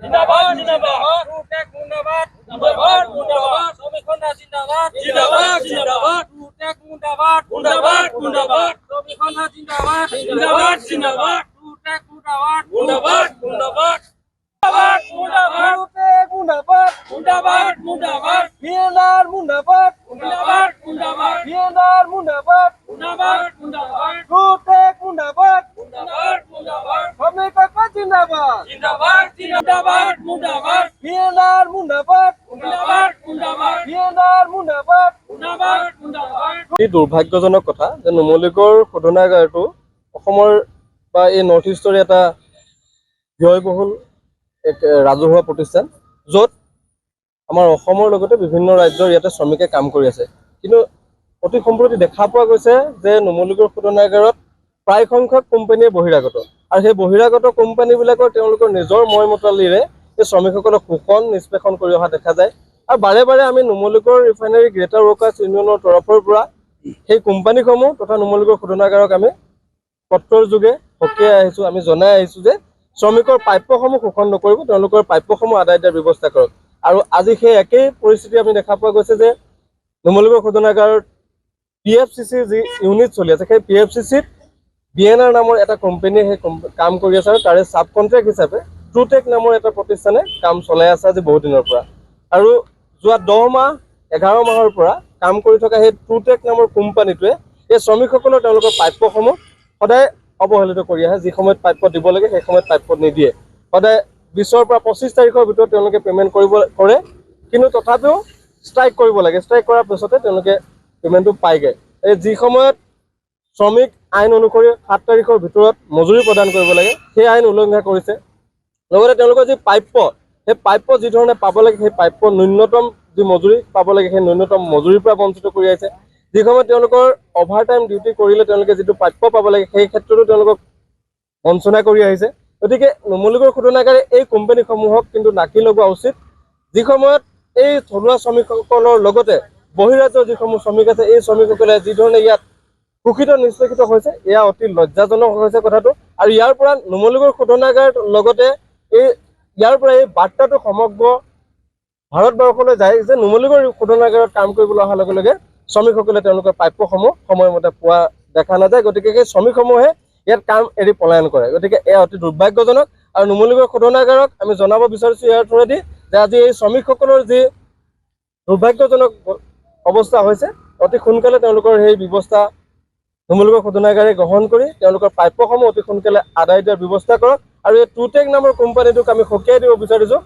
জিন্দাবাদ জিন্দাবাদ টুটেক মুন্ডাবাদ জিন্দাবাদ মুন্ডাবাদ শ্রমিকরা জিন্দাবাদ জিন্দাবাদ জিন্দাবাদ টুটেক মুন্ডাবাদ মুন্ডাবাদ মুন্ডাবাদ শ্রমিকরা জিন্দাবাদ জিন্দাবাদ জিন্দাবাদ টুটেক মুন্ডাবাদ মুন্ডাবাদ মুন্ডাবাদ মুন্ডাবাদ টুটেক মুন্ডাবাদ মুন্ডাবাদ মুন্ডাবাদ বিএনআর মুন্ডাবাদ মুন্ডাবাদ মুন্ডাবাদ বিএনআর মুন্ডাবাদ মুন্ডাবাদ মুন্ডাবাদ টুটেক মুন্ডাবাদ মুন্ডাবাদ মুন্ডাবাদ শ্রমিকরা জিন্দাবাদ জিন্দাবাদ জিন্দাবাদ মুন্ডাবাদ বিএনআর মুন্ডাবাদ মুন্ডাবাদ মুন্ডাবাদ বিএনআর মুন্ডাবাদ মুন্ডাবাদ মুন্ডাবাদ এই দুৰ্ভাগ্যজনক কথা যে নুমলীগড় শোধনাগাৰটো অসমৰ বা এই নৰ্থ ইষ্টৰ এটা ব্যয়বহুল এক ৰাজহুৱা প্ৰতিষ্ঠান য'ত আমাৰ অসমৰ লগতে বিভিন্ন ৰাজ্যৰ ইয়াতে শ্ৰমিকে কাম কৰি আছে কিন্তু অতি সম্প্ৰতি দেখা পোৱা গৈছে যে নুমলীগড় শোধনাগাৰত প্ৰায় সংখ্যক কোম্পানীয়ে বহিৰাগত আৰু সেই বহিৰাগত কোম্পানীবিলাকৰ তেওঁলোকৰ নিজৰ মইমতালিৰে এই শ্ৰমিকসকলক শোষণ নিষ্পেষণ কৰি অহা দেখা যায় আৰু বাৰে বাৰে আমি নুমলীগড় ৰিফাইনাৰী গ্ৰেটাৰ ৱৰ্কাৰ্ছ ইউনিয়নৰ তৰফৰ পৰা সেই কোম্পানীসমূহ তথা নুমলীগড় শোধনাগাৰক আমি পত্ৰৰ যোগে সকীয়াই আহিছোঁ আমি জনাই আহিছোঁ যে শ্ৰমিকৰ প্ৰাপ্যসমূহ শোষণ নকৰিব তেওঁলোকৰ প্ৰাপ্যসমূহ আদায় দিয়াৰ ব্যৱস্থা কৰক আৰু আজি সেই একেই পৰিস্থিতি আমি দেখা পোৱা গৈছে যে নুমলীগড় শোধনাগাৰত PFCCৰ যি ইউনিট চলি আছে সেই PFCCত বিএনআৰ নামৰ এটা কোম্পানীয়ে সেই কাম কৰি আছে আৰু তাৰে ছাব কণ্ট্ৰেক্ট হিচাপে ট্ৰুটেক নামৰ এটা প্ৰতিষ্ঠানে কাম চলাই আছে আজি বহু দিনৰ পৰা আৰু যোৱা 10 মাহ 11 মাহৰ পৰা কাম কৰি থকা সেই ট্ৰুটেক নামৰ কোম্পানীটোৱে এই শ্ৰমিকসকলৰ তেওঁলোকৰ প্ৰাপ্যসমূহ সদায় অৱহেলিত কৰি আহে যি সময়ত প্ৰাপ্য দিব লাগে সেই সময়ত প্ৰাপ্য নিদিয়ে সদায় 20 পৰা 25 তাৰিখৰ ভিতৰত তেওঁলোকে পেমেণ্ট কৰে কিন্তু তথাপিও ষ্ট্ৰাইক কৰিব লাগে ষ্ট্ৰাইক কৰাৰ পিছতে তেওঁলোকে পেমেণ্টটো পাইগে এই যি সময়ত শ্ৰমিক আইন অনুসৰি 7 তাৰিখৰ ভিতৰত মজুৰি প্ৰদান কৰিব লাগে সেই আইন উলংঘা কৰিছে লগতে তেওঁলোকৰ যি প্ৰাপ্য সেই প্ৰাপ্য যি ধৰণে পাব লাগে সেই প্ৰাপ্য ন্যূনতম যি মজুৰি পাব লাগে সেই ন্যূনতম মজুৰিৰ পৰা বঞ্চিত কৰি আহিছে যি সময়ত তেওঁলোকৰ অভাৰটাইম ডিউটি কৰিলে তেওঁলোকে যিটো প্ৰাপ্য পাব লাগে সেই ক্ষেত্ৰতো তেওঁলোকক বঞ্চনা কৰি আহিছে গতিকে নুমলীগড় শোধনাগাৰে এই কোম্পানীসমূহক কিন্তু নাকি লগোৱা উচিত যি সময়ত এই থলুৱা শ্ৰমিকসকলৰ লগতে বহিৰাজ্যৰ যিসমূহ শ্ৰমিক আছে এই শ্ৰমিকসকলে যি ধৰণে ইয়াত শোষিত নিষ্পেষিত হৈছে এয়া অতি লজ্জাজনক হৈছে কথাটো আৰু ইয়াৰ পৰা নুমলীগড় শোধনাগাৰ লগতে ইয়াৰ পৰা এই বাৰ্তাটো সমগ্ৰ ভাৰতবৰ্ষলৈ যায় যে নুমলীগড় শোধনাগাৰত কাম কৰিবলৈ অহাৰ লগে লগে শ্ৰমিকসকলে তেওঁলোকৰ প্ৰাপ্যসমূহ সময়মতে পোৱা দেখা নাযায় গতিকে সেই শ্ৰমিকসমূহে ইয়াত কাম এৰি পলায়ন কৰে গতিকে এয়া অতি দুৰ্ভাগ্যজনক আৰু নুমলীগড় শোধনাগাৰক আমি জনাব বিচাৰিছোঁ ইয়াৰ থ্ৰুৱেদি যে আজি এই শ্ৰমিকসকলৰ যি দুৰ্ভাগ্যজনক অৱস্থা হৈছে অতি সোনকালে তেওঁলোকৰ সেই ব্যৱস্থা নুমলীগড় শোধনাগাৰে গ্ৰহণ কৰি তেওঁলোকৰ প্ৰাপ্যসমূহ অতি সোনকালে আদায় দিয়াৰ ব্যৱস্থা কৰক আৰু এই ট্ৰুটেক নামৰ কোম্পানীটোক আমি সকীয়াই দিব বিচাৰিছোঁ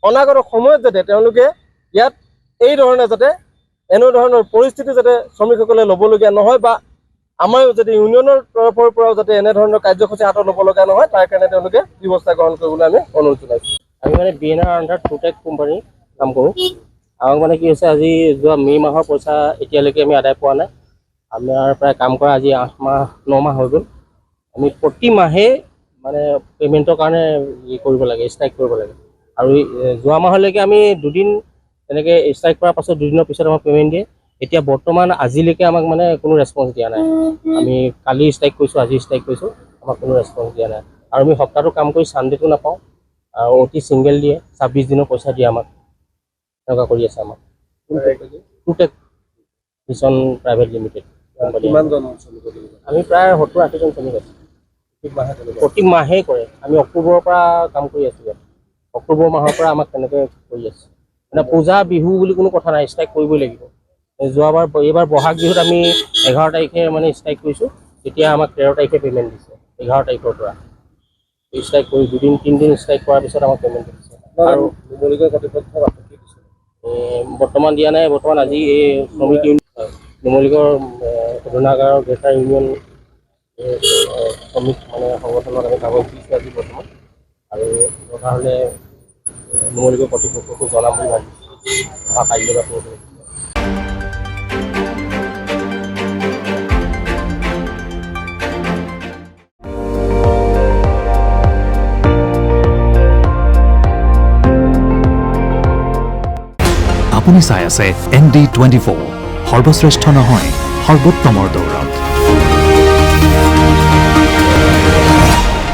অনাগত সময়ত যাতে তেওঁলোকে ইয়াত এই ধৰণে যাতে এনেধৰণৰ পৰিস্থিতি যাতে শ্ৰমিকসকলে ল'বলগীয়া নহয় বা আমাৰ যাতে ইউনিয়নৰ তৰফৰ পৰাও যাতে এনেধৰণৰ কাৰ্যসূচী হাতত ল'ব লগা নহয় তাৰ কাৰণে তেওঁলোকে ব্যৱস্থা গ্ৰহণ কৰিবলৈ আমি অনুৰোধ জনাইছোঁ আমি মানে বিএনআৰ আণ্ডাৰ ট্ৰুটেক কোম্পানী কাম কৰোঁ আমাক মানে কি হৈছে আজি যোৱা মে' মাহৰ পইচা এতিয়ালৈকে আমি আদায় পোৱা নাই আমাৰ প্ৰায় কাম কৰা আজি 8 মাহ 9 মাহ হৈ গ'ল আমি প্ৰতি মাহে মানে পে'মেণ্টৰ কাৰণে কৰিব লাগে ষ্ট্ৰাইক কৰিব লাগে আৰু যোৱা মাহলৈকে আমি দুদিন তেনেকৈ ষ্ট্ৰাইক কৰাৰ পাছত দুদিনৰ পিছত আমাক পে'মেণ্ট দিয়ে এতিয়া বৰ্তমান আজিলৈকে আমাক মানে কোনো ৰেছপন্স দিয়া নাই আমি কালি ষ্ট্ৰাইক কৰিছোঁ আজি ষ্ট্ৰাইক কৰিছোঁ আমাক কোনো ৰেছপন্স দিয়া নাই আৰু আমি সপ্তাহটো কাম কৰি চানডেটো নাপাওঁ আৰু অতি ছিংগল দিয়ে 26 দিনৰ পইচা দিয়ে আমাক এনেকুৱা কৰি আছে আমাক ট্ৰুটেক মিছন প্ৰাইভেট লিমিটেড আমি প্ৰায় 70-80 জন শ্ৰমিক আছোঁ প্ৰতি মাহেই কৰে আমি অক্টোবৰৰ পৰা কাম কৰি আছোঁ ইয়াত অক্টোবৰ মাহৰ পৰা আমাক তেনেকৈ কৰি আছে মানে পূজা বিহু বুলি কোনো কথা নাই ষ্ট্ৰাইক কৰিবই লাগিব এইবাৰ বহাগ বিহুত আমি 11 তাৰিখে মানে ষ্ট্ৰাইক কৰিছোঁ তেতিয়া আমাক 13 তাৰিখে পে'মেণ্ট দিছে 11 তাৰিখৰ পৰা ষ্ট্ৰাইক কৰি 2-3 দিন ষ্ট্ৰাইক কৰাৰ পিছত আমাক পে'মেণ্ট দিছে আৰু বৰ্তমান দিয়া নাই বৰ্তমান আজি এই শ্ৰমিক নুমলীগড় শোধনাগাৰৰ গ্ৰেটাৰ ইউনিয়ন শ্ৰমিক মানে সংগঠনত আমি কাগজ দিছোঁ আজি বৰ্তমান আৰু দৰকাৰ হ'লে নুমলীগড় কৰ্তৃপক্ষকো জনাম বুলি ভাবিছোঁ বা কাইলৈ বা আপুনি চাই আছে ND24 সৰ্বশ্ৰেষ্ঠ নহয় সৰ্বোত্তমৰ দৌৰত।